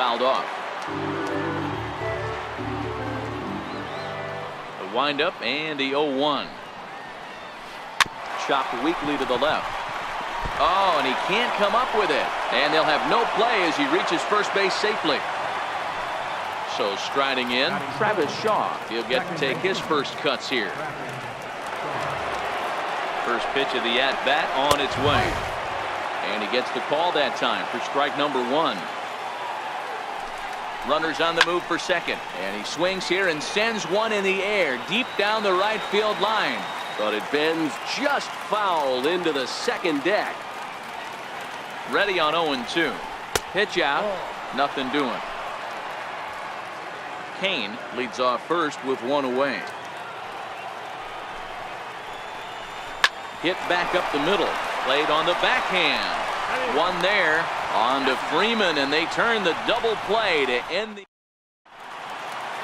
fouled off. The windup and the 0-1. Chopped weakly to the left. Oh, and he can't come up with it. And they'll have no play as he reaches first base safely. So striding in, Travis Shaw. He'll get to take his first cuts here. First pitch of the at-bat on its way. And he gets the call that time for strike number 1. Runners on the move for second. And he swings here and sends one in the air deep down the right field line. But it bends just foul into the second deck. Ready on 0-2. Pitch out. Nothing doing. Kane leads off first with one away. Hit back up the middle. Played on the backhand. One there. On to Freeman, and they turn the double play to end the.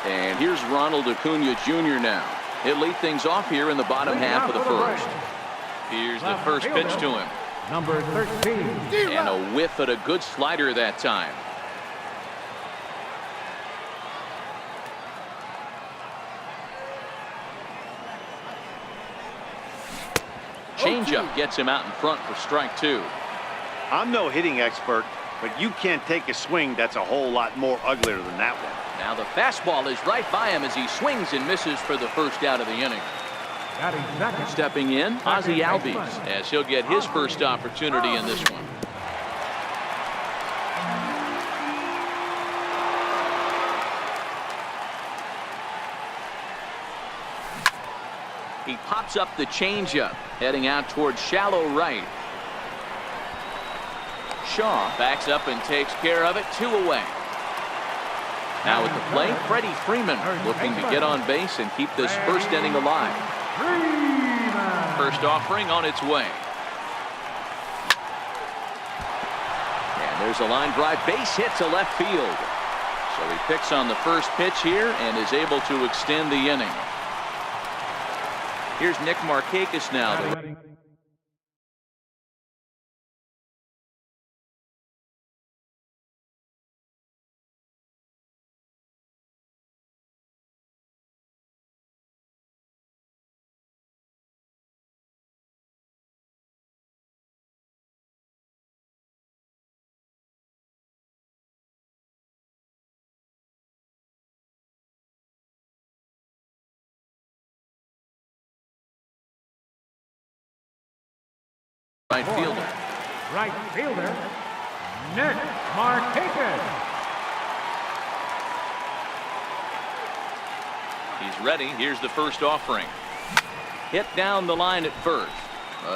And here's Ronald Acuna Jr. now. He'll lead things off here in the bottom half of the first. Here's the first pitch to him. Number 13. And a whiff at a good slider that time. Changeup gets him out in front for strike 2. I'm no hitting expert, but you can't take a swing that's a whole lot more uglier than that one. Now the fastball is right by him as he swings and misses for the first out of the inning. Stepping in, Ozzie Albies, as he'll get his first opportunity in this one. He pops up the changeup, heading out towards shallow right. Shaw backs up and takes care of it. 2 away. Now at the plate, Freddie Freeman looking to get on base and keep this first inning alive. First offering on its way. And there's a line drive base hit to left field. So he picks on the first pitch here and is able to extend the inning. Here's Nick Markakis now. Right fielder. Right fielder, Nick Markakis. He's ready. Here's the first offering. Hit down the line at first.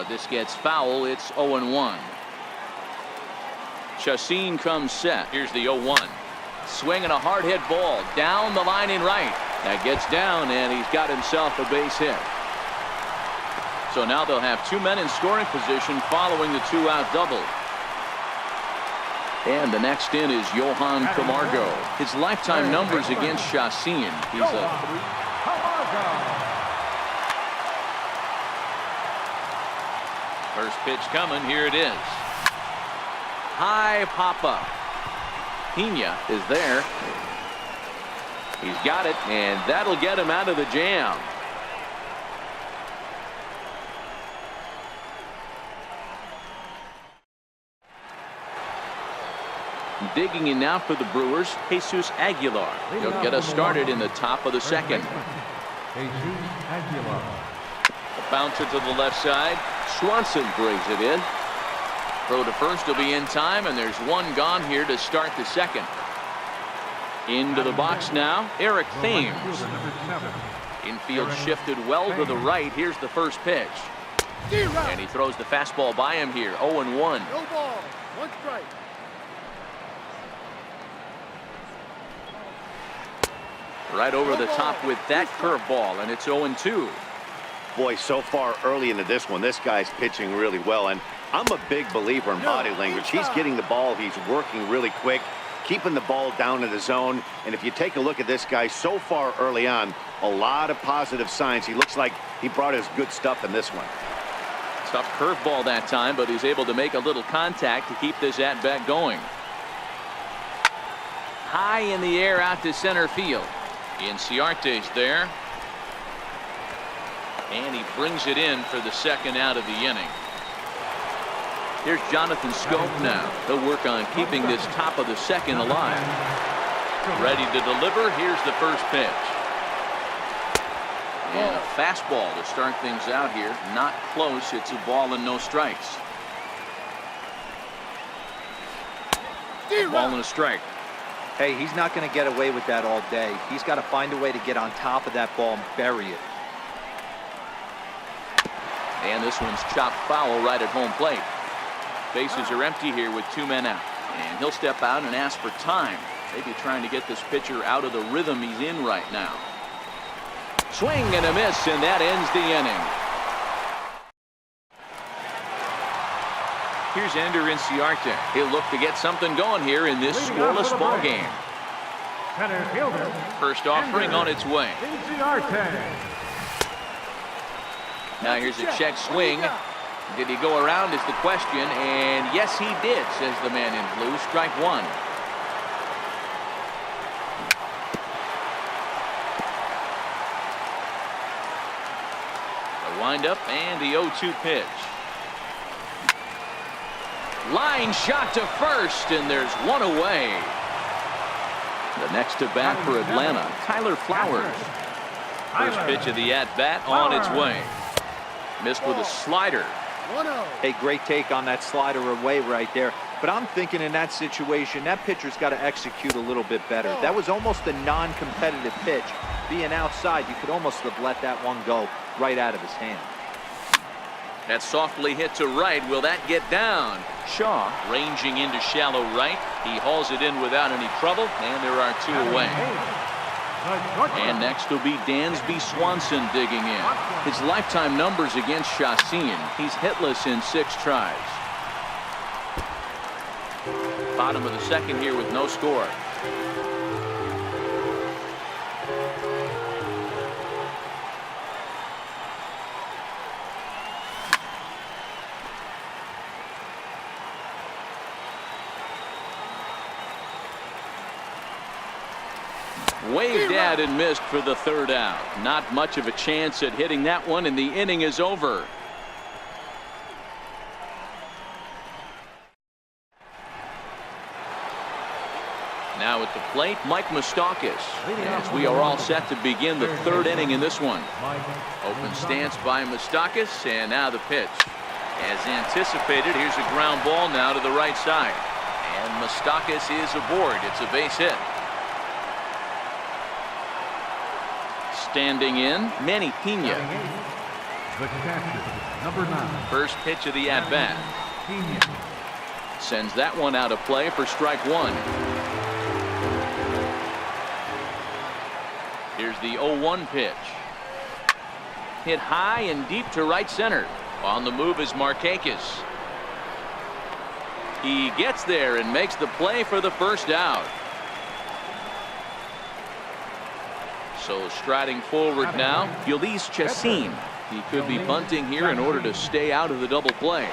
This gets foul. It's 0-1. Chacin comes set. Here's the 0-1. Swinging a hard hit ball down the line in right. That gets down, and he's got himself a base hit. So now they'll have 2 men in scoring position following the 2-out double. And the next in is Johan Camargo. His lifetime numbers against Chacin. He's a first pitch coming. Here it is. High pop up. Pena is there. He's got it, and that'll get him out of the jam. Digging in now for the Brewers, Jesus Aguilar. He'll get us started in the top of the second. Jesus Aguilar. A bouncer to the left side. Swanson brings it in. Throw to first will be in time, and there's one gone here to start the second. Into the box now, Eric Thames. Infield shifted well to the right. Here's the first pitch. And he throws the fastball by him here. 0-1. No ball. 1 strike. Right over the top with that curveball, and it's 0-2. Boy, so far early into this one, this guy's pitching really well, and I'm a big believer in body language. He's getting the ball, he's working really quick, keeping the ball down in the zone, and if you take a look at this guy so far early on, a lot of positive signs. He looks like he brought his good stuff in this one. Tough curveball that time, but he's able to make a little contact to keep this at-bat going. high in the air out to center field. Inciarte's there. And he brings it in for the second out of the inning. Here's Jonathan Scope now. He'll work on keeping this top of the second alive. Ready to deliver. Here's the first pitch. And a fastball to start things out here. Not close. It's a ball and no strikes. Ball and a strike. Hey, he's not going to get away with that all day. He's got to find a way to get on top of that ball and bury it. And this one's chopped foul right at home plate. Bases are empty here with 2 men out. And he'll step out and ask for time. Maybe trying to get this pitcher out of the rhythm he's in right now. Swing and a miss, and that ends the inning. Here's Ender Inciarte. He'll look to get something going here in this scoreless ball game. Center fielder. First offering on its way. Inciarte. Now here's a check swing. Did he go around is the question, and yes he did, says the man in blue. Strike one. The windup and the 0-2 pitch. Line shot to first, and there's one away. The next to bat for Atlanta, Tyler Flowers. First pitch of the at-bat on its way. Missed with a slider. 1-0. Hey, great take on that slider away right there. But I'm thinking in that situation, that pitcher's got to execute a little bit better. That was almost a non-competitive pitch. Being outside, you could almost have let that one go right out of his hand. That softly hit to right. Will that get down? Shaw ranging into shallow right. He hauls it in without any trouble, and there are 2 away. And next will be Dansby Swanson digging in. His lifetime numbers against Chacin. He's hitless in 6 tries. Bottom of the second here with no score. Waved at and missed for the 3rd out. Not much of a chance at hitting that one, and the inning is over. Now at the plate, Mike Moustakas, as we are all set to begin the 3rd inning in this one. Open stance by Moustakas, and now the pitch. As anticipated, here's a ground ball now to the right side. And Moustakas is aboard. It's a base hit. Standing in, Manny Pena. The catcher, number 9. First pitch of the at-bat. Sends that one out of play for strike one. Here's the 0-1 pitch. Hit high and deep to right center. On the move is Markakis. He gets there and makes the play for the first out. So striding forward now, Ulysses Chacin. He could be bunting here in order to stay out of the double play.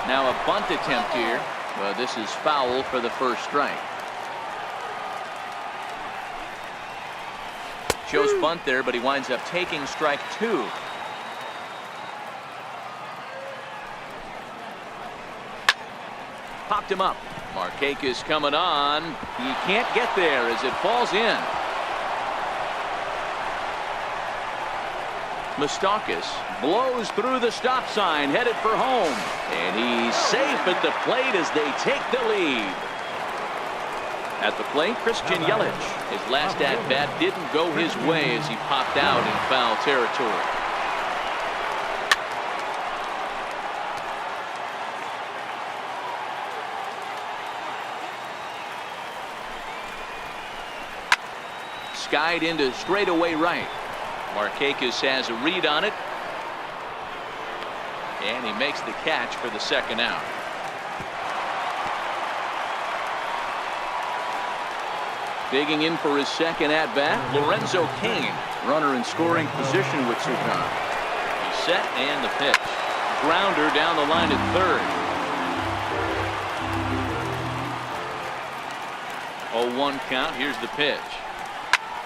Now a bunt attempt here. Well, this is foul for the first strike. Shows bunt there, but he winds up taking strike 2. Popped him up. Markakis coming on. He can't get there as it falls in. Moustakas blows through the stop sign, headed for home. And he's safe at the plate as they take the lead. At the plate, Christian Yelich. His last at-bat didn't go his way as he popped out in foul territory. Skied into straightaway right. Markakis has a read on it. And he makes the catch for the second out. Digging in for his second at-bat, Lorenzo Cain. Runner in scoring position with 2 down. He's set and the pitch. Grounder down the line at third. 0-1 count. Here's the pitch.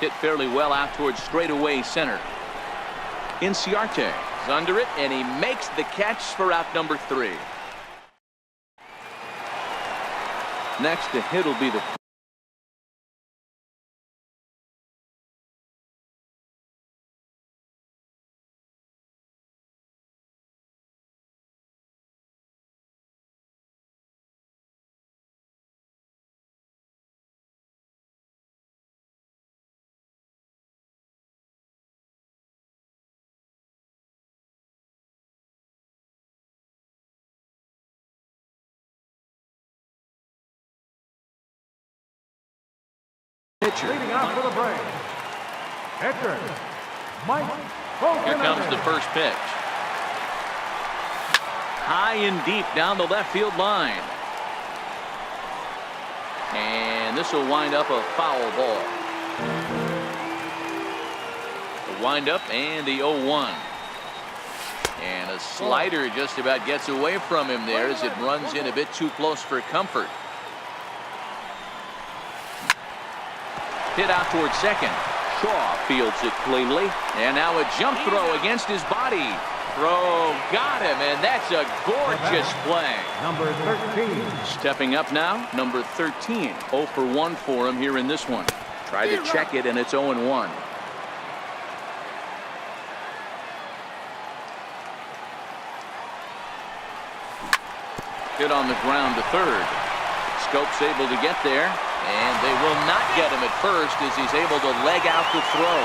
Hit fairly well out towards straightaway center. Inciarte is under it, and he makes the catch for out number 3. Next to hit will be the pitcher. Leading out for the break. Pitcher, Mike. Here comes the first pitch. High and deep down the left field line. And this will wind up a foul ball. The windup and the 0-1. And a slider just about gets away from him there as it runs in a bit too close for comfort. Hit out towards second. Shaw fields it cleanly. And now a jump throw against his body. Throw got him, and that's a gorgeous play. Number 13. Stepping up now, number 13. 0 for 1 for him here in this one. Tried to check it, and it's 0-1. Hit on the ground to third. Scope's able to get there. And they will not get him at first as he's able to leg out the throw.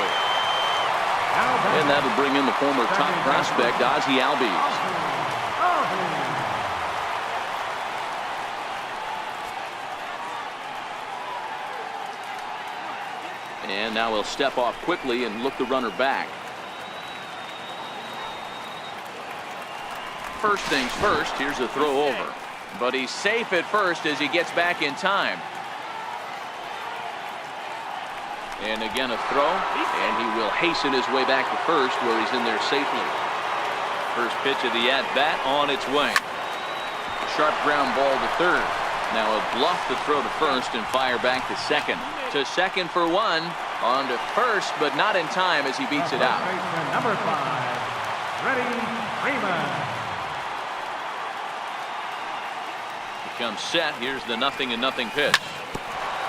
And that'll bring in the former top prospect, Ozzie Albies. And now he'll step off quickly and look the runner back. First things first, here's a throw over. But he's safe at first as he gets back in time. And again a throw, and he will hasten his way back to first where he's in there safely. First pitch of the at-bat on its way. Sharp ground ball to third. Now a bluff to throw to first and fire back to second. To second for 1, on to first, but not in time as he beats it out. Number 5, Freddie Freeman. He comes set. Here's the 0-0 pitch.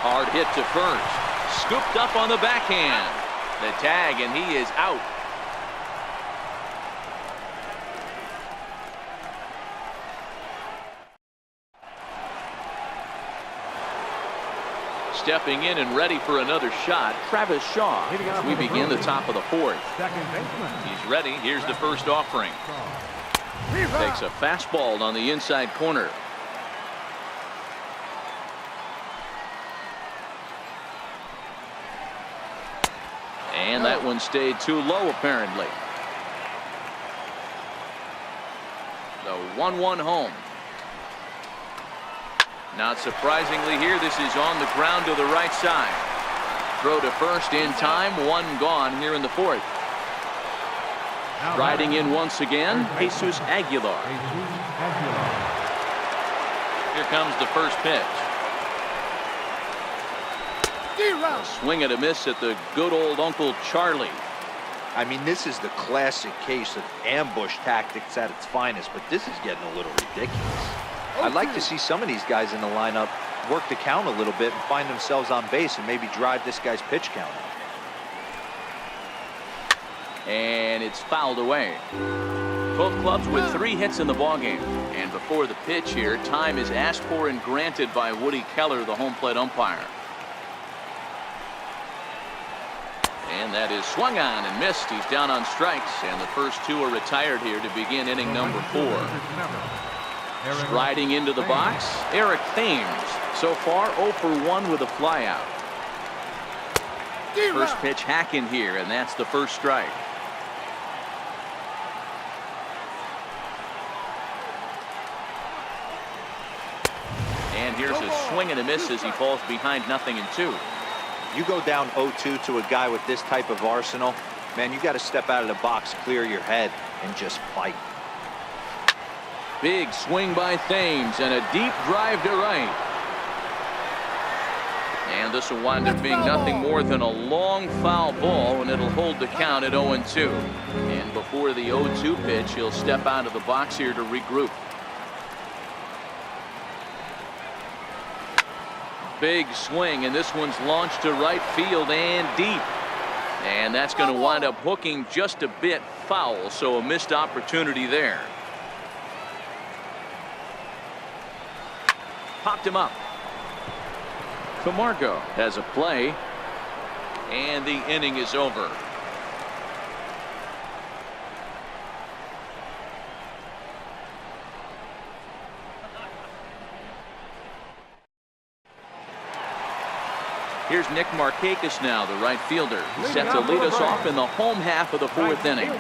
Hard hit to first. Scooped up on the backhand. The tag, and he is out. Stepping in and ready for another shot, Travis Shaw. As we begin the top of the 4th. Second baseman. He's ready. Here's the first offering. Takes a fastball on the inside corner. And that one stayed too low, apparently. The 1-1 home. Not surprisingly here, this is on the ground to the right side. Throw to first in time, 1 gone here in the 4th. Riding in once again, Jesus Aguilar. Here comes the first pitch. A swing and a miss at the good old Uncle Charlie. I mean, this is the classic case of ambush tactics at its finest, but this is getting a little ridiculous. I'd like to see some of these guys in the lineup work the count a little bit and find themselves on base and maybe drive this guy's pitch count up. And it's fouled away. Both clubs with 3 hits in the ballgame. And before the pitch here, time is asked for and granted by Woody Keller, the home plate umpire. And that is swung on and missed. He's down on strikes, and the first 2 are retired here to begin inning number 4. Striding into the box, Eric Thames. So far 0 for 1 with a flyout. First pitch hack in here, and that's the first strike. And here's a swing and a miss as he falls behind 0-2. You go down 0-2 to a guy with this type of arsenal, man, you got to step out of the box, clear your head, and just fight. Big swing by Thames and a deep drive to right. And this will wind up being nothing more than a long foul ball, and it'll hold the count at 0-2. And before the 0-2 pitch, he'll step out of the box here to regroup. Big swing, and this one's launched to right field and deep. And that's going to wind up hooking just a bit foul, so a missed opportunity there. Popped him up. Camargo has a play, and the inning is over. Here's Nick Markakis now, the right fielder. He's set to lead us off in the home half of the fourth inning.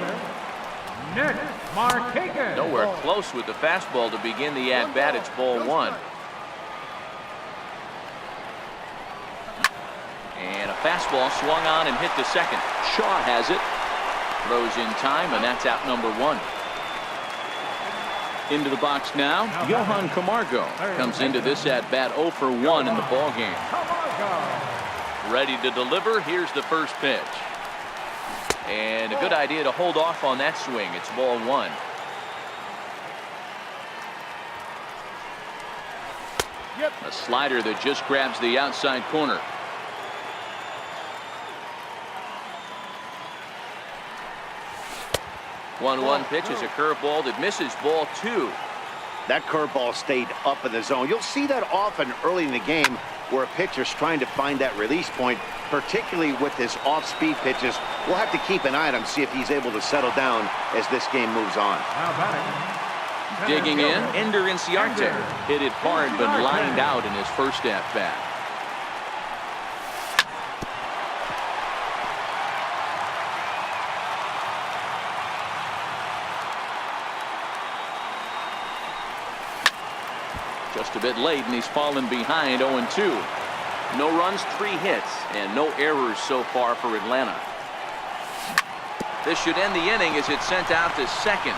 Nick Markakis. Nowhere close with the fastball to begin the at-bat. It's ball one. And a fastball swung on and hit to second. Shaw has it. Throws in time, and that's out number one. Into the box now, Johan Camargo comes into this at-bat 0 for 1 in the ballgame. Ready to deliver. Here's the first pitch. And a good idea to hold off on that swing. It's ball one. A slider that just grabs the outside corner. One pitch is a curveball that misses ball two. That curveball stayed up in the zone. You'll see that often early in the game where a pitcher's trying to find that release point, particularly with his off-speed pitches. We'll have to keep an eye on him, see if he's able to settle down as this game moves on. Digging in, Ender Inciarte hit it hard but lined out in his first at-bat. Just a bit late, and he's fallen behind 0-2. No runs, 3 hits, and no errors so far for Atlanta. This should end the inning as it's sent out to second.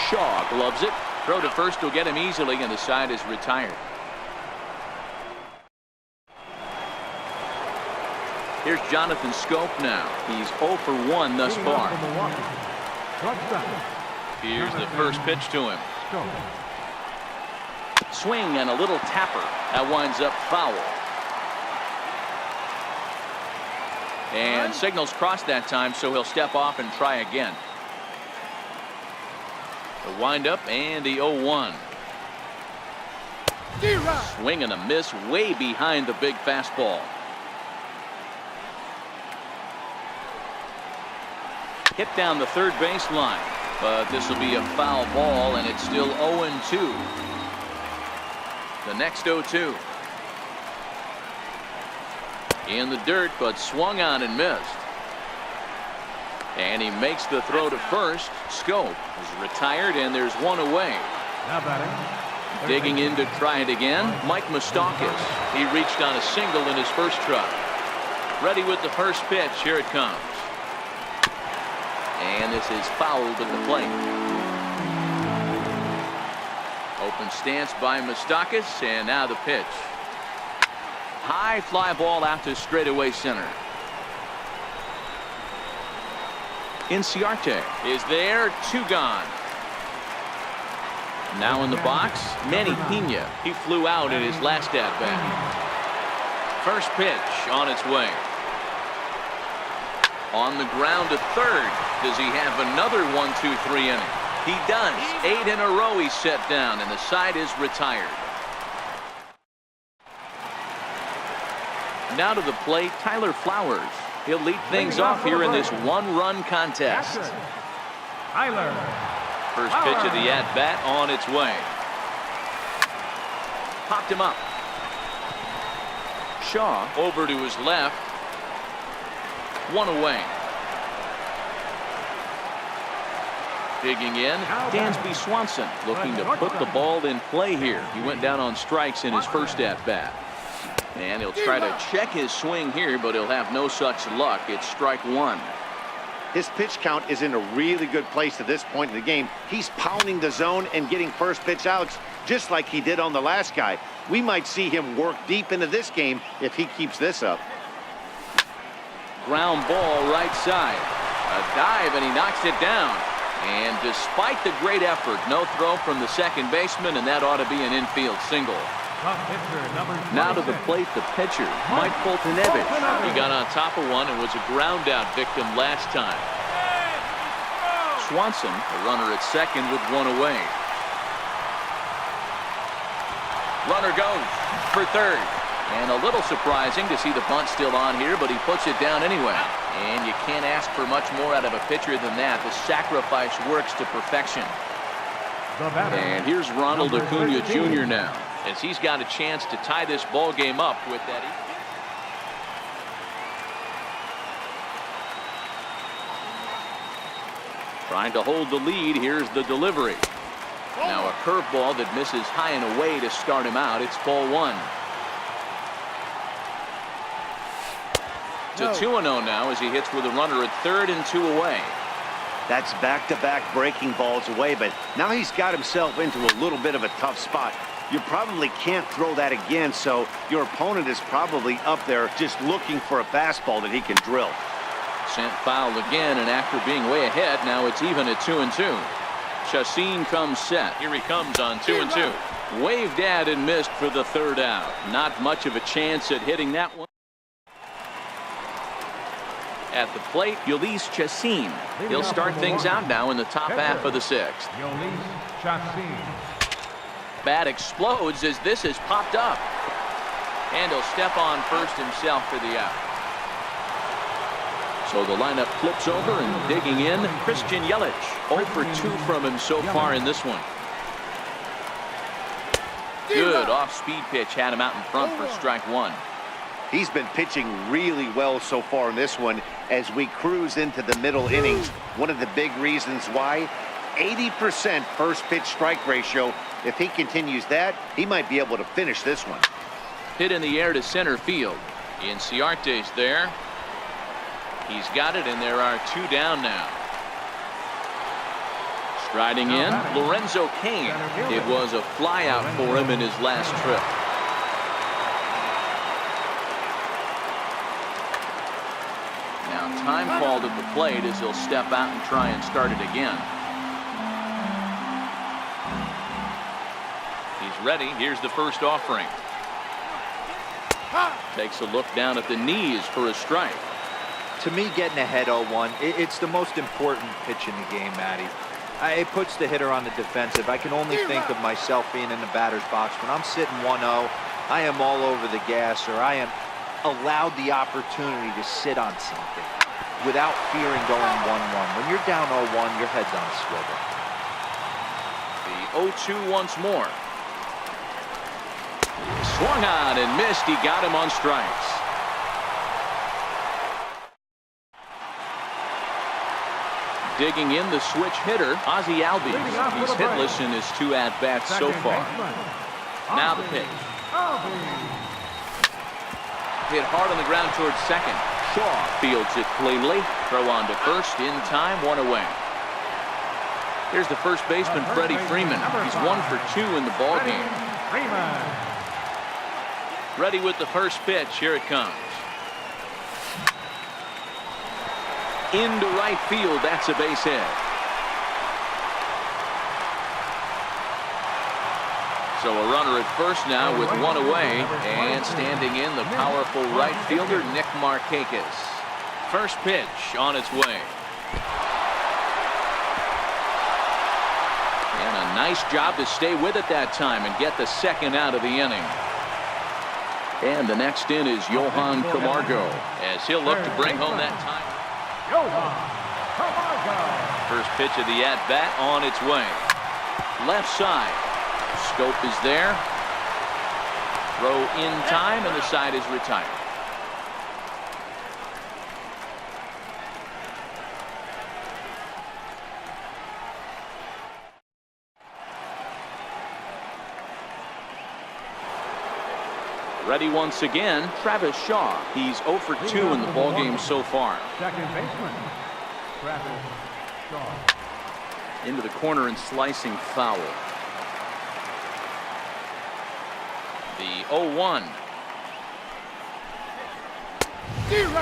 Shaw gloves it. Throw to first will get him easily, and the side is retired. Here's Jonathan Scope now. He's 0 for 1 thus far. Here's the first pitch to him. Swing and a little tapper. That winds up foul. And signals crossed that time, so he'll step off and try again. The windup and the 0-1. Swing and a miss way behind the big fastball. Hit down the third baseline, but this will be a foul ball, and it's still 0-2. The next 0-2. In the dirt, but swung on and missed. And he makes the throw to first. Scope is retired, and there's one away. Digging in to try it again, Mike Moustakas. He reached on a single in his first try. Ready with the first pitch. Here it comes. And this is fouled at the plate. Open stance by Moustakas, and now the pitch. High fly ball out to straightaway center. Inciarte is there, 2 gone. Now in the box, Manny Pena. He flew out in his last at-bat. First pitch on its way. On the ground to third. Does he have another 1-2-3 inning? He does. 8 in a row he's set down, and the side is retired. Now to the plate, Tyler Flowers. He'll lead things off here in this 1-run contest. First pitch of the at-bat on its way. Popped him up. Shaw over to his left. 1 away. Digging in, Dansby Swanson looking to put the ball in play here. He went down on strikes in his first at-bat. And he'll try to check his swing here, but he'll have no such luck. It's strike 1. His pitch count is in a really good place at this point in the game. He's pounding the zone and getting first pitch outs just like he did on the last guy. We might see him work deep into this game if he keeps this up. Ground ball right side. A dive, and he knocks it down. And despite the great effort, no throw from the second baseman, and that ought to be an infield single. Now to the plate, the pitcher, Mike Foltynewicz. He got on top of one and was a ground out victim last time. Swanson, the runner at second with one away. Runner goes for third. And a little surprising to see the bunt still on here, but he puts it down anyway. And you can't ask for much more out of a pitcher than that. The sacrifice works to perfection. And here's Ronald Acuna Jr. now, as he's got a chance to tie this ball game up with that. Trying to hold the lead. Here's the delivery. Now a curveball that misses high and away to start him out. It's ball one. To 2-0 now as he hits with a runner at third and 2 away. That's back-to-back breaking balls away, but now he's got himself into a little bit of a tough spot. You probably can't throw that again, so your opponent is probably up there just looking for a fastball that he can drill. Sent foul again, and after being way ahead, now it's even at 2-2. Chacin comes set. Here he comes on 2-2. Waved at and missed for the third out. Not much of a chance at hitting that one. At the plate, Yolis Chacin. He'll start things out now in the top half of the sixth. Bat explodes as this has popped up. And he'll step on first himself for the out. So the lineup flips over, and digging in, Christian Yelich. 0 for 2 from him so far in this one. Good off-speed pitch had him out in front for strike one. He's been pitching really well so far in this one as we cruise into the middle innings. One of the big reasons why, 80% first pitch strike ratio. If he continues that, he might be able to finish this one. Hit in the air to center field. Inciarte's there. He's got it, and there are 2 down now. Striding in, Lorenzo Cain. It was a flyout for him in his last trip. Time called at the plate as he'll step out and try and start it again. He's ready. Here's the first offering. Takes a look down at the knees for a strike. To me, getting ahead 0-1, it's the most important pitch in the game, Matty. It puts the hitter on the defensive. I can only think of myself being in the batter's box. When I'm sitting 1-0, I am all over the gas, or I am allowed the opportunity to sit on something without fearing going 1-1. When you're down 0-1, your head's on a swivel. The 0-2 once more. Swung on and missed. He got him on strikes. Digging in, the switch hitter, Ozzie Albies. He's hitless in his 2 at-bats so far. Now the pitch. Hit hard on the ground towards second. Shaw fields it cleanly. Throw on to first in time, 1 away. Here's the first baseman, Freddie Freeman. He's 1 for 2 in the ballgame. Ready with the first pitch. Here it comes. Into right field. That's a base hit. So a runner at first now with 1 away, and standing in the powerful right fielder Nick Markakis. First pitch on its way. And a nice job to stay with it that time and get the second out of the inning. And the next in is Johan Camargo, as he'll look to bring home that time. First pitch of the at-bat on its way. Left side. Scope is there. Throw in time, and the side is retired. Ready once again, Travis Shaw. He's 0 for 2 in the ballgame so far. Second baseman. Travis Shaw. Into the corner and slicing foul. The 0-1.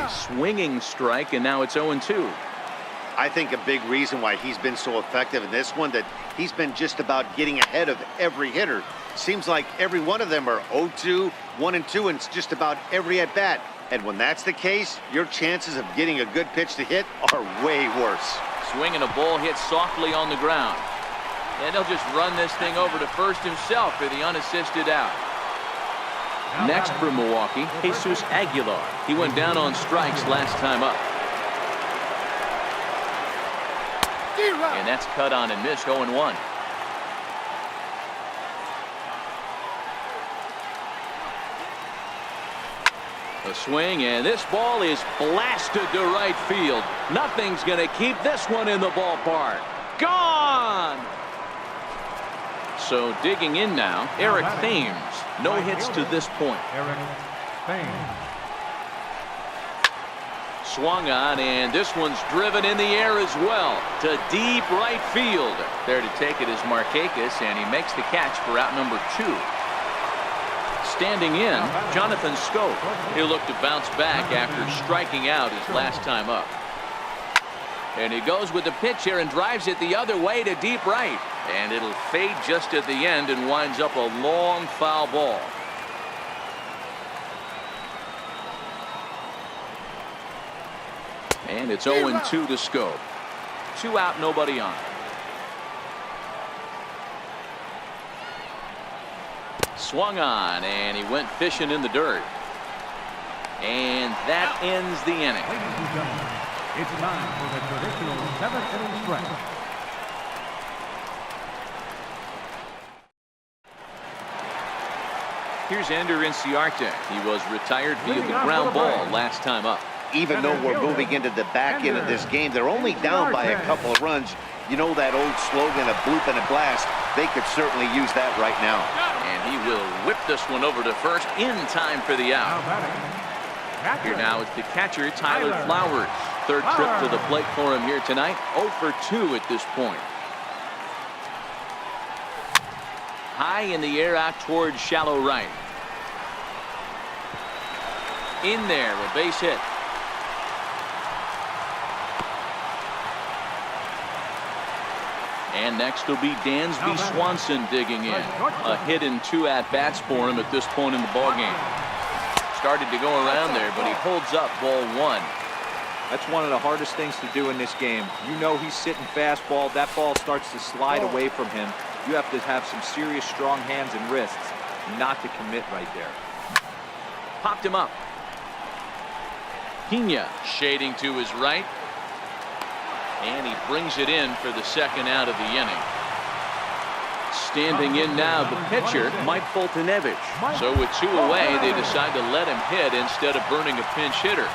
Swinging strike, and now it's 0-2. I think a big reason why he's been so effective in this one, that he's been just about getting ahead of every hitter. Seems like every one of them are 0-2, 1-2, and it's just about every at bat. And when that's the case, your chances of getting a good pitch to hit are way worse. Swinging a ball hit softly on the ground. And he'll just run this thing over to first himself for the unassisted out. Next for Milwaukee, Jesus Aguilar. He went down on strikes last time up. And that's cut on and missed, 0-1. A swing, and this ball is blasted to right field. Nothing's going to keep this one in the ballpark. Gone! So digging in now, Eric Thames. No hits to this point. Eric Thames. Swung on, and this one's driven in the air as well to deep right field. There to take it is Markakis, and he makes the catch for out number 2. Standing in, Jonathan Scope. He'll look to bounce back after striking out his last time up. And he goes with the pitch here and drives it the other way to deep right. And it'll fade just at the end and winds up a long foul ball. And it's 0-2 to Scope. 2 out, nobody on. Swung on, and he went fishing in the dirt. And that ends the inning. Ladies and gentlemen, it's time for the traditional 7th inning stretch. Here's Ender Inciarte. He was retired via the ground ball last time up. Even though we're moving into the back end of this game, they're only down by a couple of runs. You know that old slogan, a bloop and a blast. They could certainly use that right now. And he will whip this one over to first in time for the out. Here now is the catcher, Tyler Flowers. Third trip to the plate for him here tonight. 0 for 2 at this point. High in the air out towards shallow right. In there, a base hit. And next will be Dansby Swanson digging in. A hit in 2 at-bats for him at this point in the ballgame. Started to go around there, but he holds up ball 1. That's one of the hardest things to do in this game. You know he's sitting fastball. That ball starts to slide away from him. You have to have some serious strong hands and wrists not to commit right there. Popped him up. Pena shading to his right. And he brings it in for the second out of the inning. Standing in now, the pitcher, Mike Foltynewicz. So with 2 away, they decide to let him hit instead of burning a pinch hitter.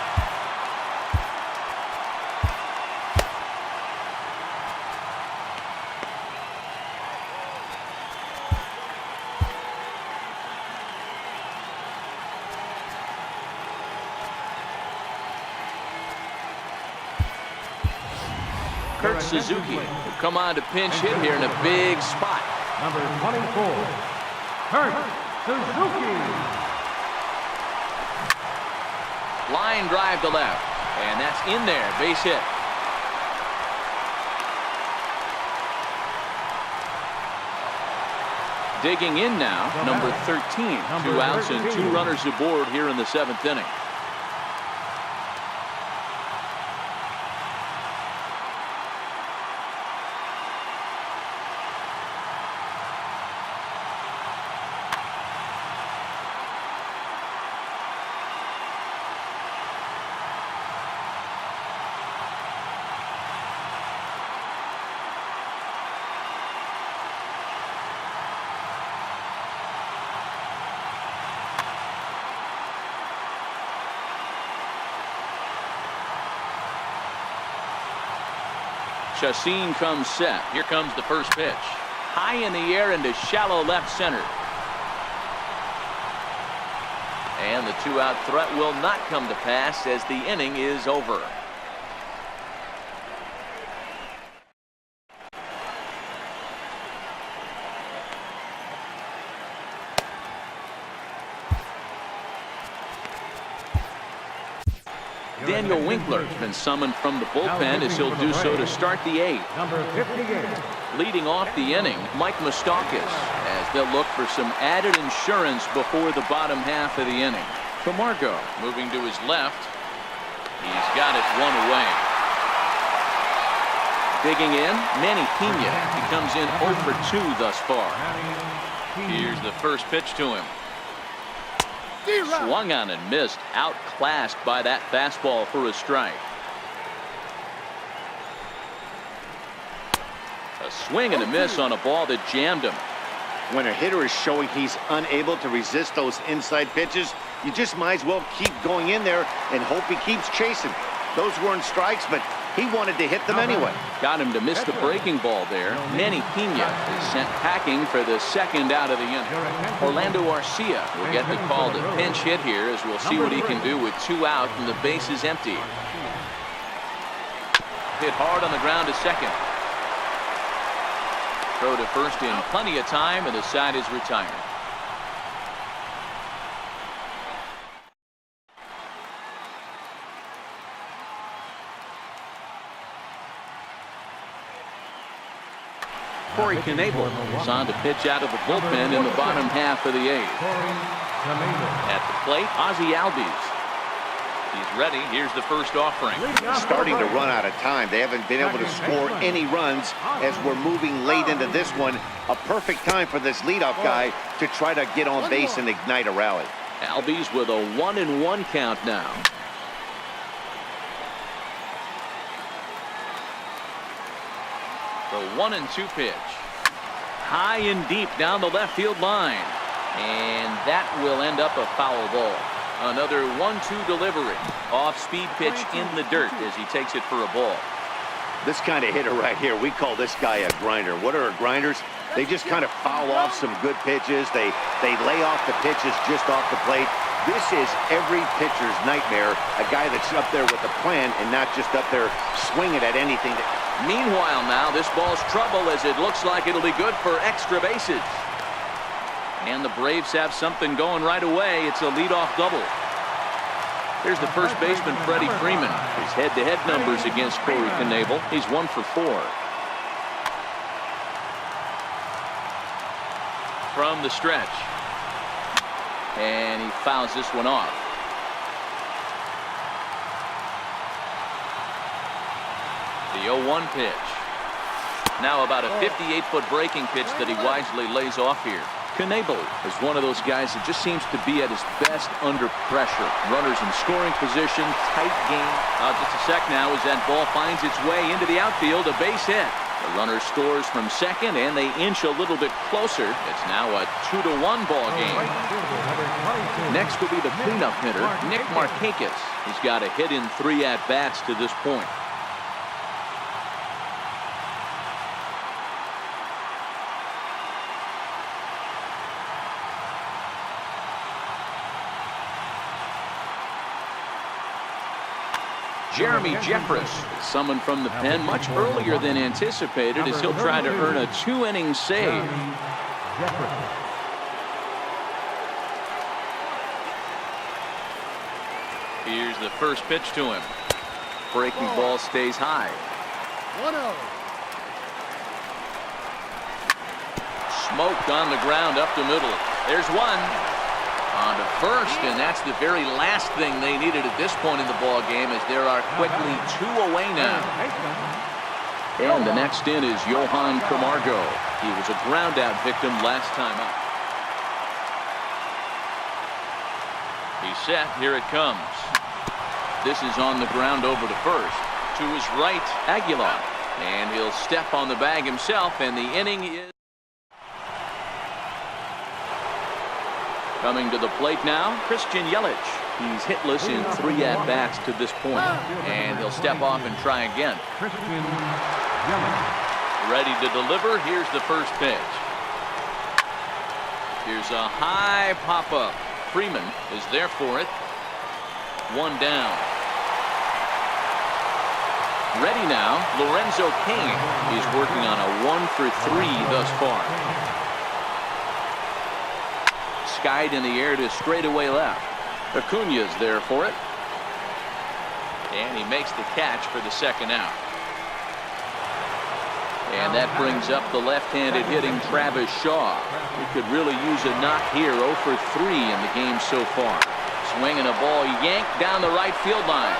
Kurt Suzuki will come on to pinch hit here in a big spot. Number 24, Kurt Suzuki. Line drive to left, and that's in there, base hit. Digging in now, number 13. 2 outs and 2 runners aboard here in the 7th inning. Chacin comes set. Here comes the first pitch. High in the air into shallow left center. And the 2-out threat will not come to pass as the inning is over. Daniel Winkler has been summoned from the bullpen as he'll do so to start the 8th. Number 58. Leading off the inning, Mike Moustakas, as they'll look for some added insurance before the bottom half of the inning. Camargo moving to his left. He's got it one away. Digging in, Manny Pena. He comes in 0 for 2 thus far. Here's the first pitch to him. Swung on and missed. Outclassed by that fastball for a strike. A swing and a miss on a ball that jammed him. When a hitter is showing he's unable to resist those inside pitches, you just might as well keep going in there and hope he keeps chasing. Those weren't strikes, but he wanted to hit them anyway. Got him to miss the breaking ball there. Manny Pena is sent packing for the 2nd out of the inning. Orlando Arcia will get the call to pinch hit here, as we'll see what he can do with 2 out and the bases empty. Hit hard on the ground to second. Throw to first in plenty of time, and the side is retired. Corey Knebel is on to pitch out of the bullpen in the bottom half of the 8th. At the plate, Ozzie Albies. He's ready. Here's the first offering. Starting to run out of time. They haven't been able to score any runs as we're moving late into this one. A perfect time for this leadoff guy to try to get on base and ignite a rally. Albies with a 1-1 count now. The 1-2 pitch. High and deep down the left field line. And that will end up a foul ball. Another 1-2 delivery. Off-speed pitch in the dirt as he takes it for a ball. This kind of hitter right here, we call this guy a grinder. What are grinders? They just kind of foul off some good pitches. They lay off the pitches just off the plate. This is every pitcher's nightmare. A guy that's up there with a plan and not just up there swinging at anything. Meanwhile now, this ball's trouble as it looks like it'll be good for extra bases. And the Braves have something going right away. It's a leadoff double. Here's the first baseman, Freddie Freeman. His head-to-head numbers against Corey Knebel. He's 1 for 4. From the stretch. And he fouls this one off. The 0-1 pitch. Now about a 58-foot breaking pitch that he wisely lays off here. Knebel is one of those guys that just seems to be at his best under pressure. Runners in scoring position, tight game. Just a sec now as that ball finds its way into the outfield, a base hit. The runner scores from second, and they inch a little bit closer. It's now a 2-1 ball game. Next will be the cleanup hitter, Nick Markakis. He's got a hit in 3 at-bats to this point. Jeremy Jeffress is summoned from the pen much earlier than anticipated as he'll try to earn a 2-inning save. Here's the first pitch to him. Breaking ball stays high. 1-0. Smoked on the ground up the middle. There's one. On to first, and that's the very last thing they needed at this point in the ball game, as there are quickly 2 away now. And the next in is Johan Camargo. He was a ground out victim last time up. He's set. Here it comes. This is on the ground over to first. To his right, Aguilar. And he'll step on the bag himself, and the inning is coming to the plate now, Christian Yelich. He's hitless in 3 at-bats to this point. And he'll step off and try again. Ready to deliver. Here's the first pitch. Here's a high pop-up. Freeman is there for it. 1 down. Ready now, Lorenzo Cain. He's working on a 1 for 3 thus far. Skied in the air to straightaway left. Acuna's there for it. And he makes the catch for the second out. And that brings up the left-handed hitting Travis Shaw. He could really use a knock here. 0 for 3 in the game so far. Swinging a ball yanked down the right field line.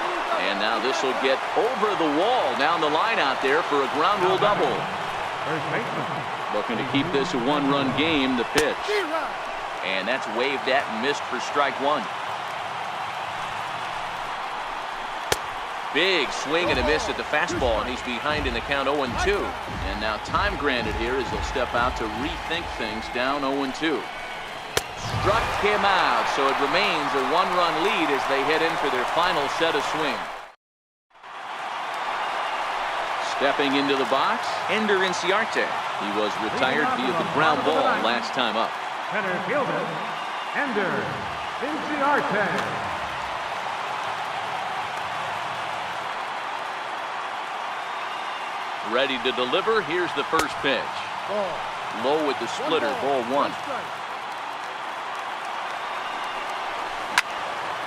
And now this will get over the wall down the line out there for a ground rule double. Looking to keep this a one-run game. The pitch. And that's waved at and missed for strike one. Big swing and a miss at the fastball, and he's behind in the count 0-2. And now time granted here as he'll step out to rethink things down 0-2. Struck him out, so it remains a one-run lead as they head in for their final set of swing. Stepping into the box, Ender Inciarte. He was retired via the ground ball last time up. Center fielder, Ender Inciarte. Ready to deliver. Here's the first pitch. Low with the splitter. Ball one.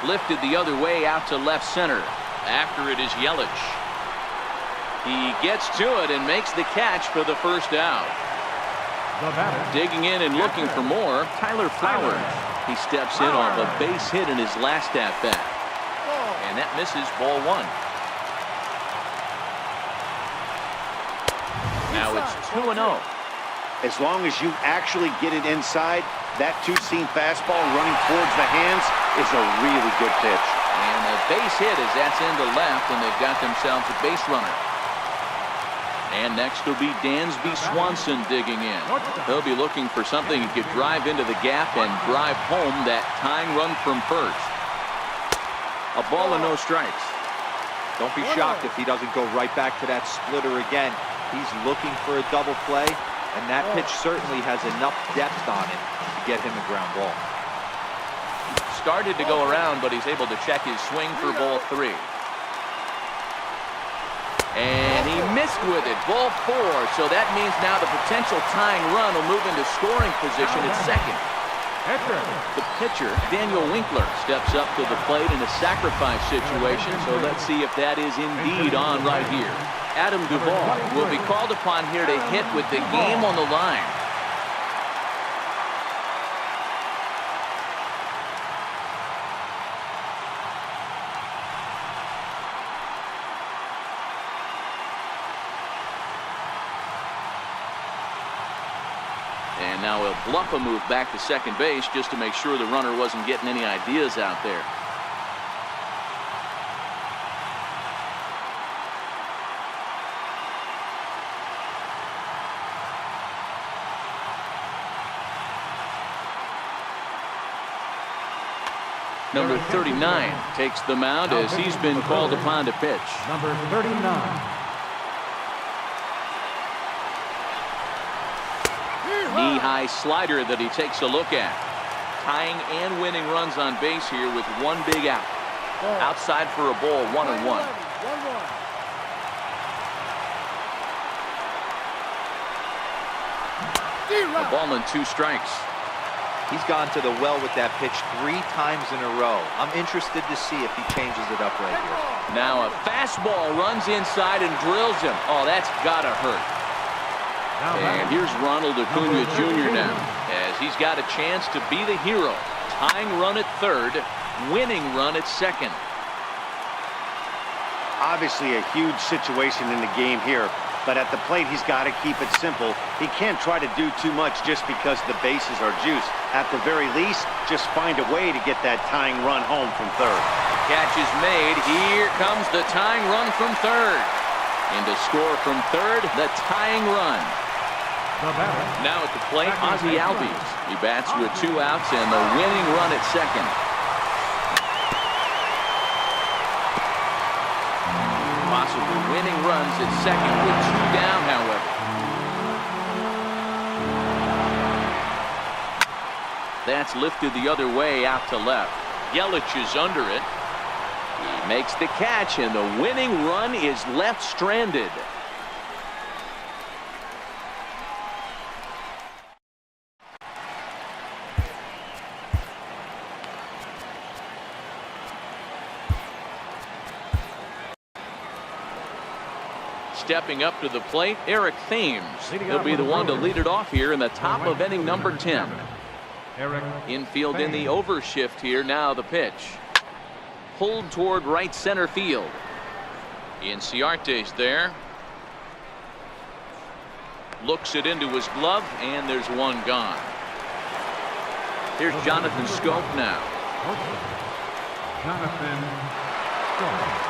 Lifted the other way out to left center. After it is Yelich. He gets to it and makes the catch for the first out. Digging in and looking for more, Tyler Flowers. He steps in off a base hit in his last at-bat. And that misses ball one. Now it's 2-0. As long as you actually get it inside, that two-seam fastball running towards the hands is a really good pitch. And a base hit as that's into left, and they've got themselves a base runner. And next will be Dansby Swanson digging in. He'll be looking for something he could drive into the gap and drive home that tying run from first. A ball and no strikes. Don't be shocked if he doesn't go right back to that splitter again. He's looking for a double play, and that pitch certainly has enough depth on it to get him a ground ball. Started to go around, but he's able to check his swing for ball three. And he missed with it. Ball four. So that means now the potential tying run will move into scoring position at second. The pitcher, Daniel Winkler, steps up to the plate in a sacrifice situation. So let's see if that is indeed on right here. Adam Duvall will be called upon here to hit with the game on the line. And now he'll bluff a move back to second base just to make sure the runner wasn't getting any ideas out there. Number 39 takes the mound as he's been called upon to pitch. Number 39. Knee-high slider that he takes a look at. Tying and winning runs on base here with one big out. Outside for a ball, 1-1. A ball and 2 strikes. He's gone to the well with that pitch 3 times in a row. I'm interested to see if he changes it up right here. Now a fastball runs inside and drills him. Oh, that's gotta hurt. And here's Ronald Acuna Jr. now, as he's got a chance to be the hero. Tying run at third, winning run at second. Obviously a huge situation in the game here, but at the plate he's got to keep it simple. He can't try to do too much just because the bases are juiced. At the very least, just find a way to get that tying run home from third. Catch is made. Here comes the tying run from third. And to score from third, the tying run. Now at the plate, Ozzie Albies. He bats with 2 outs and the winning run at second. Possible winning runs at second with 2 down, however. That's lifted the other way out to left. Yelich is under it. He makes the catch and the winning run is left stranded. Stepping up to the plate, Eric Thames. Leading He'll off be for the the one to Brewers, lead it off here in the top of inning number 10. Eric Infield in the Thames. overshift here. Now the pitch. Pulled toward right center field. Inciarte's there. Looks it into his glove, and there's one gone. Here's Jonathan Scope now. Jonathan Scope.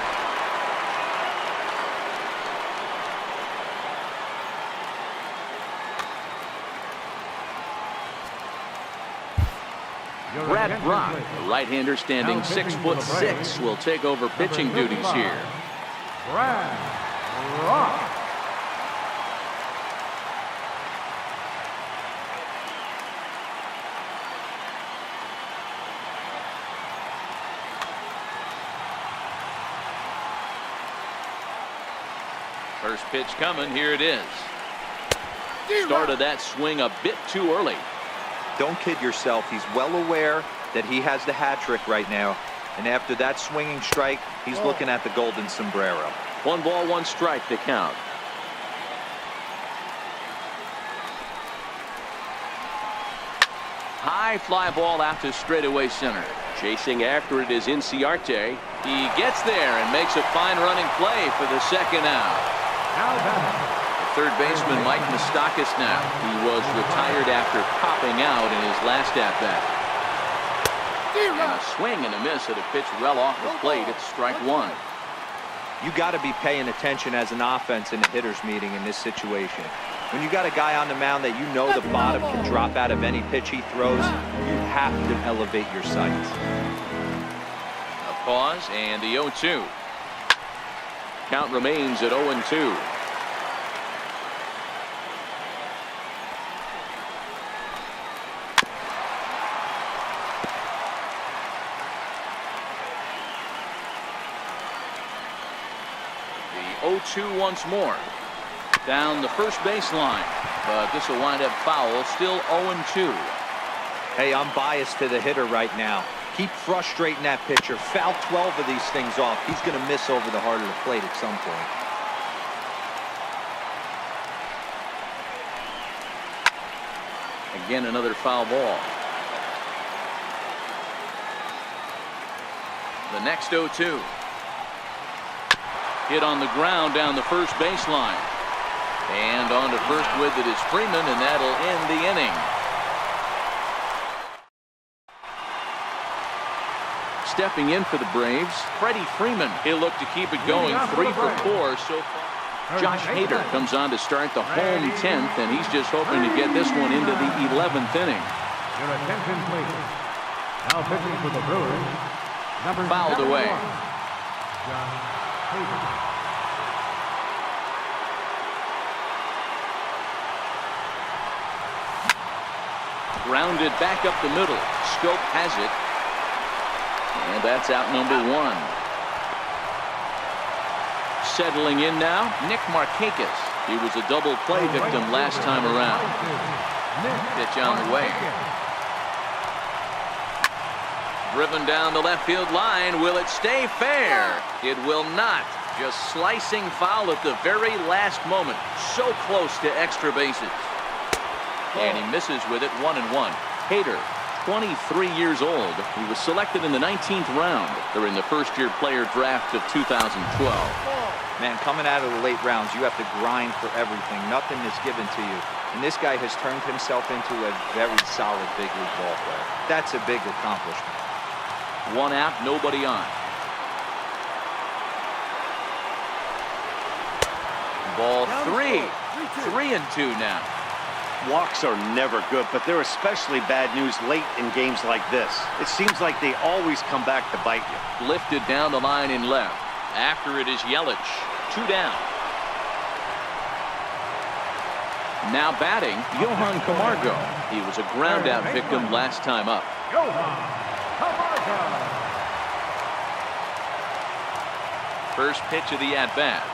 Brad Brock, the right-hander standing 6'6", will take over pitching duties here. Brad Brock. First pitch coming. Here it is. Started that swing a bit too early. Don't kid yourself. He's well aware that he has the hat trick right now. And after that swinging strike, he's looking at the golden sombrero. 1 ball, 1 strike to count. High fly ball out to straightaway center. Chasing after it is Inciarte. He gets there and makes a fine running play for the second out. Now batting. Third baseman Mike Moustakas now. He was retired after popping out in his last at-bat. And a swing and a miss at a pitch well off the plate. It's strike 1. You got to be paying attention as an offense in a hitter's meeting in this situation. When you got a guy on the mound that you know the bottom can drop out of any pitch he throws, you have to elevate your sights. A pause and the 0-2. Count remains at 0-2. The 0-2 once more. Down the first baseline, but this will wind up foul. Still 0-2. Hey, I'm biased to the hitter right now. Keep frustrating that pitcher. Foul 12 of these things off. He's going to miss over the heart of the plate at some point. Again, another foul ball. The next 0-2. Hit on the ground down the first baseline. And on to first with it is Freeman, and that'll end the inning. Stepping in for the Braves, Freddie Freeman. He'll look to keep it going. 3 for 4 so far. Josh Hader comes on to start the home 10th, and he's just hoping to get this one into the 11th inning. Your attention, please. Now pitching for the Brewers, number Fouled 71, away. Josh Hader. Grounded back up the middle. Scope has it. And that's out number 1. Settling in now, Nick Markakis. He was a double play victim last time around. Pitch on the way. Driven down the left field line. Will it stay fair? It will not. Just slicing foul at the very last moment. So close to extra bases. And he misses with it. 1-1. Hader, 23 years old. He was selected in the 19th round during the first-year player draft of 2012. Man, coming out of the late rounds, you have to grind for everything. Nothing is given to you. And this guy has turned himself into a very solid big league ball player. That's a big accomplishment. 1 out, nobody on. Ball 3. 3-2 now. Walks are never good, but they're especially bad news late in games like this. It seems like they always come back to bite you. Lifted down the line in left. After it is Yelich. 2 down. Now batting, Johan Camargo. He was a ground out victim last time up. Johan Camargo. First pitch of the at-bat.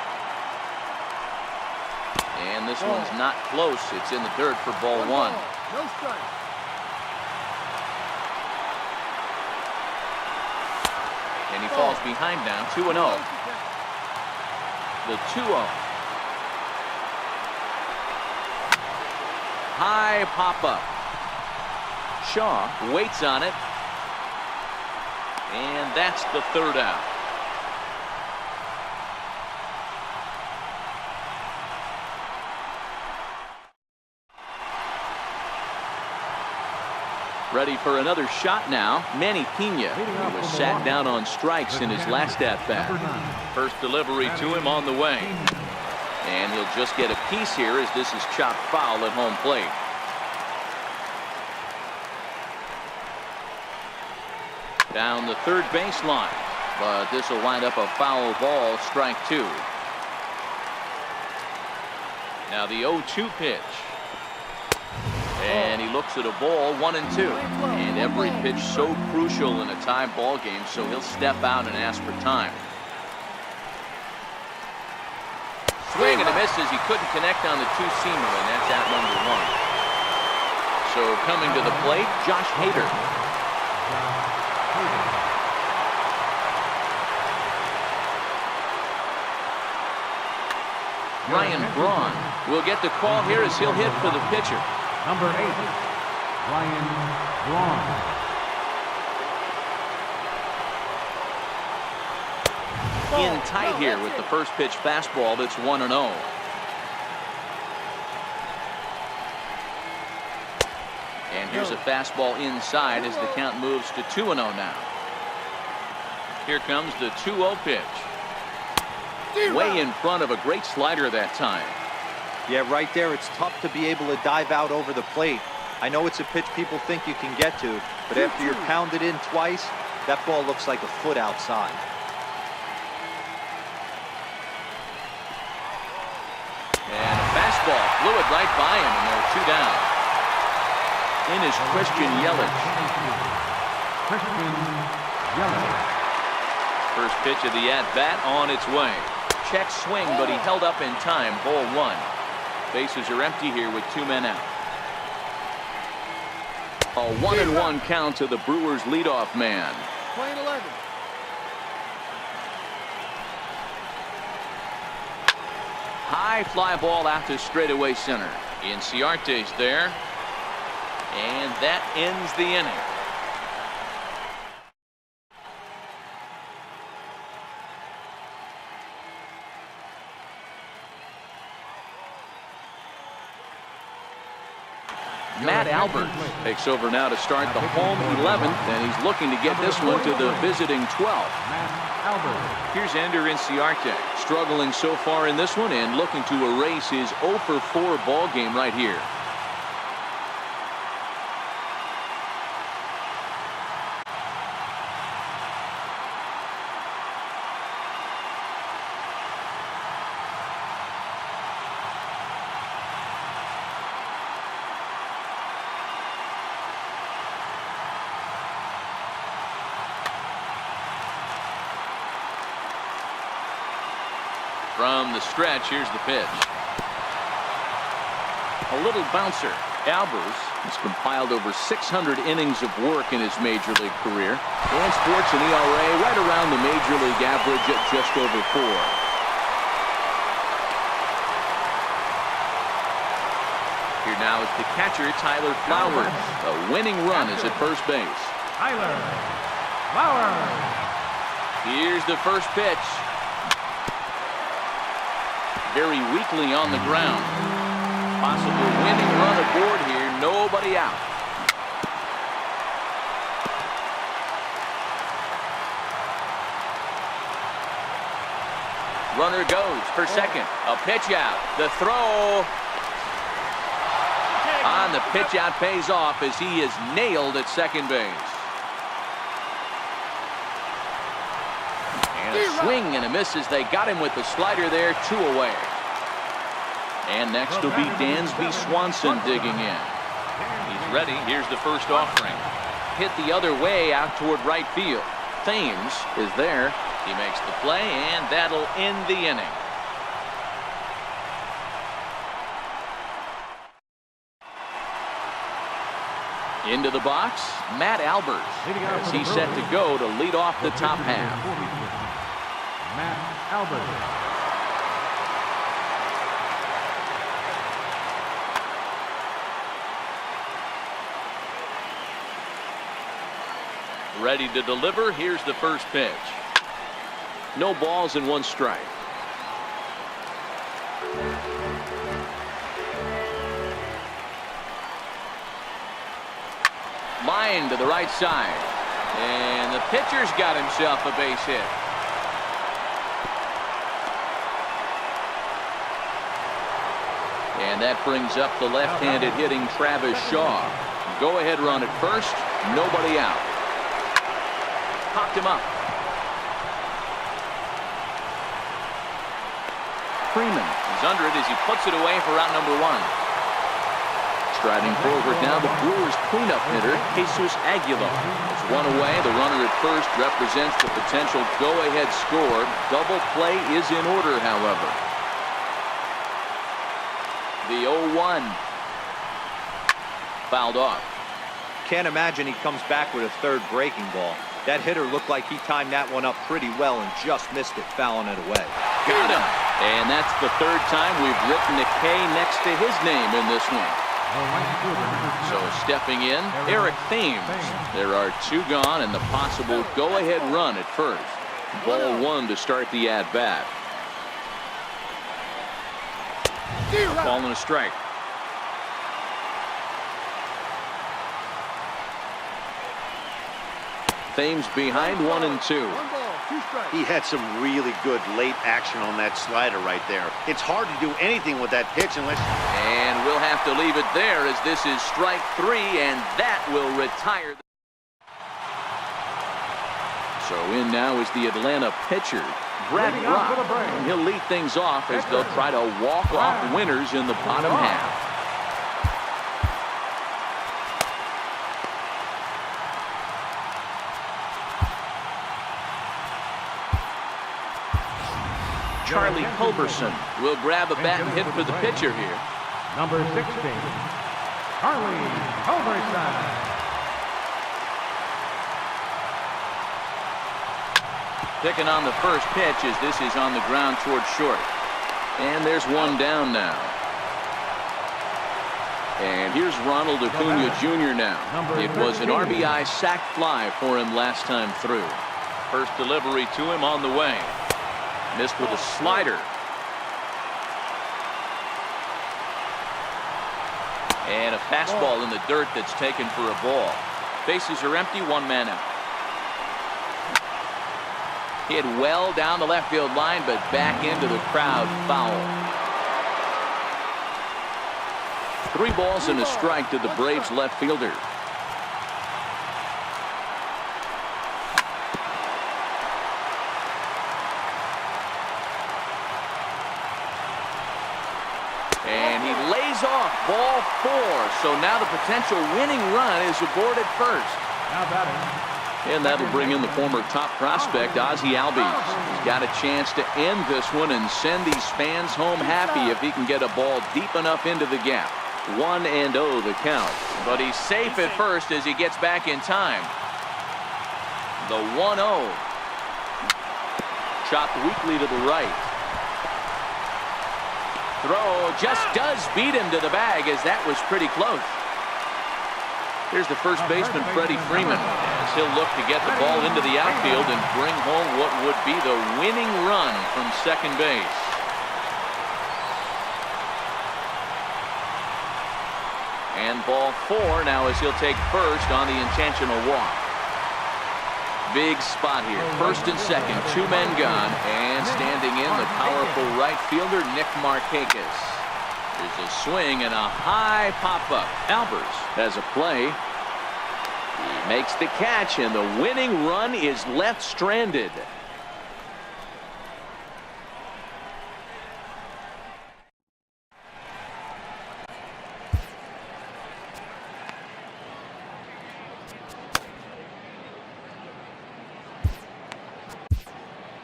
And this one's not close. It's in the dirt for ball 1. No strike. And he falls behind now. 2-0. The 2-0. High pop-up. Shaw waits on it. And that's the third out. Ready for another shot now. Manny Pena, who was sat down on strikes in his last at-bat. First delivery to him on the way. And he'll just get a piece here as this is chopped foul at home plate. Down the third baseline. But this will wind up a foul ball, strike two. Now the 0-2 pitch. And he looks at a ball, 1-2. And every pitch so crucial in a tie ball game, so he'll step out and ask for time. Swing and a miss as he couldn't connect on the two-seamer, and that's out number one. So coming to the plate, Josh Hader. Ryan Braun will get the call here as he'll hit for the pitcher. Number 8, Ryan Braun. In tight here with the first pitch fastball that's 1-0. And here's a fastball inside as the count moves to 2-0 now. Here comes the 2-0 pitch. Way in front of a great slider that time. Yeah, right there, it's tough to be able to dive out over the plate. I know it's a pitch people think you can get to, but after you're pounded in twice, that ball looks like a foot outside. And a fastball blew it right by him, and they're two down. In is Christian Yelich. Christian Yelich. First pitch of the at-bat on its way. Check swing, but he held up in time. Ball one. Bases are empty here with two men out. A 1-1 count to the Brewers leadoff man. Playing 11. High fly ball out to straightaway center. Inciarte's there. And that ends the inning. Matt Albert takes over now to start the home 11th, and he's looking to get this one to the visiting 12th. Matt Albert. Here's Ender Inciarte, struggling so far in this one and looking to erase his 0 for 4 ball game right here. From the stretch, here's the pitch. A little bouncer. Albers has compiled over 600 innings of work in his major league career and sports an ERA right around the major league average at just over 4. Here now is the catcher, Tyler Flowers. A winning run is at first base. Tyler Flowers. Here's the first pitch. Very weakly on the ground. Possible winning run aboard here. Nobody out. Runner goes for second. A pitch out. The throw on the pitch out pays off as he is nailed at second base. And a swing and a miss as they got him with the slider there, 2 away. And next will be Dansby Swanson digging in. He's ready. Here's the first offering. Hit the other way out toward right field. Thames is there. He makes the play, and that'll end the inning. Into the box, Matt Albers, as he's set to go to lead off the top half. Matt Albert. Ready to deliver. Here's the first pitch. No balls and 1 strike. Line to the right side. And the pitcher's got himself a base hit. And that brings up the left-handed hitting Travis Shaw. Go-ahead run at first. Nobody out. Popped him up. Freeman is under it as he puts it away for out number 1. Striding forward now, the Brewers' cleanup hitter, Jesus Aguilar. It's 1 away. The runner at first represents the potential go-ahead score. Double play is in order, however. The 0-1. Fouled off. Can't imagine he comes back with a third breaking ball. That hitter looked like he timed that one up pretty well and just missed it, fouling it away. Got him. And that's the 3rd time we've written a K next to his name in this one. So stepping in, Eric Thames. There are 2 gone and the possible go-ahead run at first. Ball 1 to start the at-bat. Ball and a strike. Thames behind 1 and 2. 1 ball, 2 strikes. He had some really good late action on that slider right there. It's hard to do anything with that pitch unless... And we'll have to leave it there as this is strike 3, and that will retire. So in now is the Atlanta pitcher, Brad Rock. And he'll lead things off as they'll try to walk off winners in the bottom half. Charlie Culberson will grab a bat and hit for the pitcher here. Number 16, Charlie Culberson. Picking on the first pitch as this is on the ground towards short. And there's 1 down now. And here's Ronald Acuna Jr. now. It was an RBI sac fly for him last time through. First delivery to him on the way. Missed with a slider. And a fastball in the dirt that's taken for a ball. Bases are empty, 1 man out. Hit well down the left field line, but back into the crowd, foul. 3 balls and a strike to the Braves left fielder. And he lays off ball 4. So now the potential winning run is aboard at first. Now batting. And that'll bring in the former top prospect, Ozzie Albies. He's got a chance to end this one and send these fans home happy if he can get a ball deep enough into the gap. 1-0 the count. But he's safe at first as he gets back in time. The 1-0. Chopped weakly to the right. Throw just does beat him to the bag as that was pretty close. Here's the first baseman, Freddie Freeman, as he'll look to get the ball into the outfield and bring home what would be the winning run from second base. And ball 4 now as he'll take first on the intentional walk. Big spot here. First and second, 2 men gone, and standing in the powerful right fielder, Nick Markakis. There's a swing and a high pop-up. Albers has a play. He makes the catch, and the winning run is left stranded.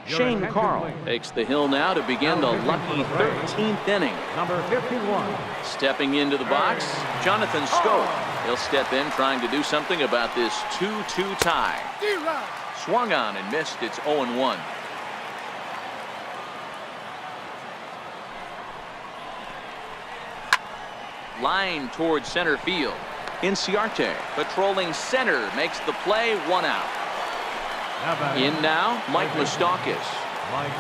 Shane Carl takes the hill now to begin the lucky 13th inning. Number 51. Stepping into the box, Jonathan Scope. He'll step in trying to do something about this 2-2 tie. Swung on and missed. It's 0-1. Line towards center field. Inciarte patrolling center makes the play, 1 out. Now batting, In now, Mike Moustakas. Mike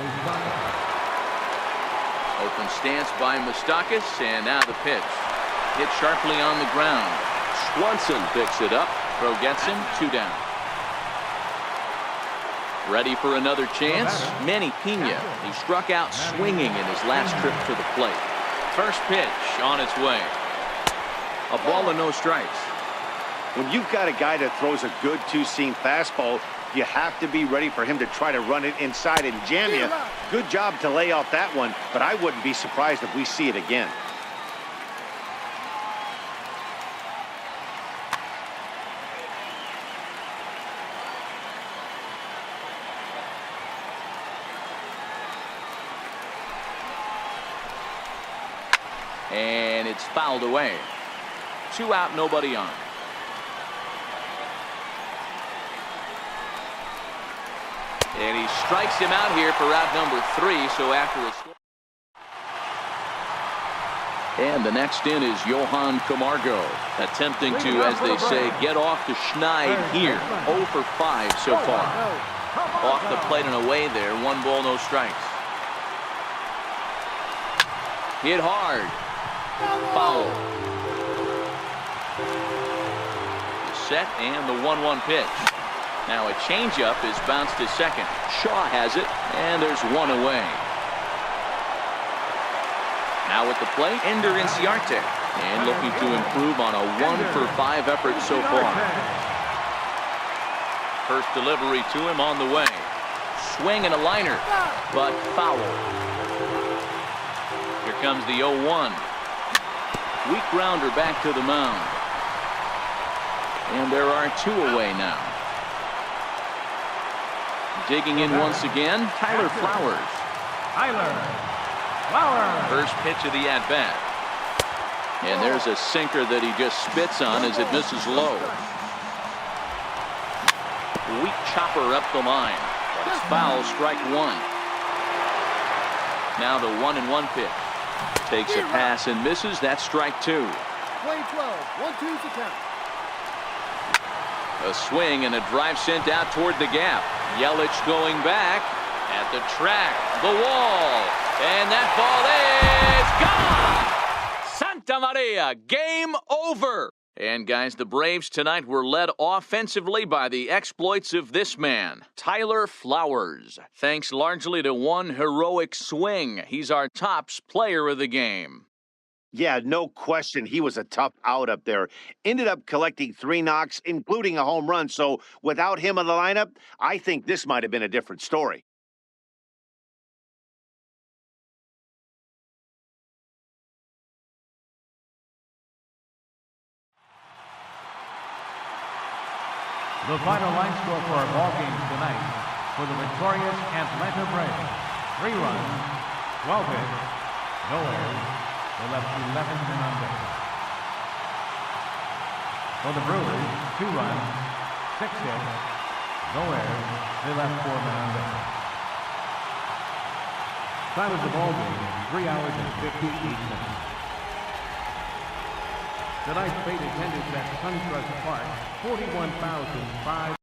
Moustakas. Open stance by Moustakas, and now the pitch. Hit sharply on the ground. Swanson picks it up. Throw gets him, 2 down. Ready for another chance? Manny Pena. He struck out swinging in his last trip to the plate. First pitch on its way. A ball and no strikes. When you've got a guy that throws a good two-seam fastball, you have to be ready for him to try to run it inside and jam you. Good job to lay off that one, but I wouldn't be surprised if we see it again. And it's fouled away. 2 out, nobody on. And he strikes him out here for out number 3. So after a score. And the next in is Johan Camargo, attempting to, as they say, get off the schneid here. 0 for 5 so far. Off the plate and away there. 1 ball, no strikes. Hit hard. Foul. The set and the 1-1 pitch. Now a changeup is bounced to second. Shaw has it, and there's 1 away. Now at the plate, Ender Inciarte, and looking to improve on a 1 for 5 effort so far. First delivery to him on the way. Swing and a liner, but foul. Here comes the 0-1. Weak grounder back to the mound. And there are 2 away now. Digging in once again, Tyler Flowers. First pitch of the at-bat. And there's a sinker that he just spits on as it misses low. Weak chopper up the line. It's foul, strike 1. Now the 1-1 pitch. Takes a pass and misses. That's strike 2. Play 12. 1-2's the count. A swing and a drive sent out toward the gap. Yelich going back at the track, the wall, and that ball is gone. Santa Maria, game over. And guys, the Braves tonight were led offensively by the exploits of this man, Tyler Flowers. Thanks largely to 1 heroic swing. He's our tops player of the game. Yeah, no question. He was a tough out up there. Ended up collecting 3 knocks, including a home run. So without him in the lineup, I think this might have been a different story. The final line score for our ball game tonight for the victorious Atlanta Braves: 3 runs, 12 hits, no errors. They left 11 men on base. For the Brewers, 2 runs, 6 hits, no errors. They left 4 men on base. Time of the ball game, 3 hours and 58 minutes. Tonight's paid attendance at SunTrust Park, 41,500.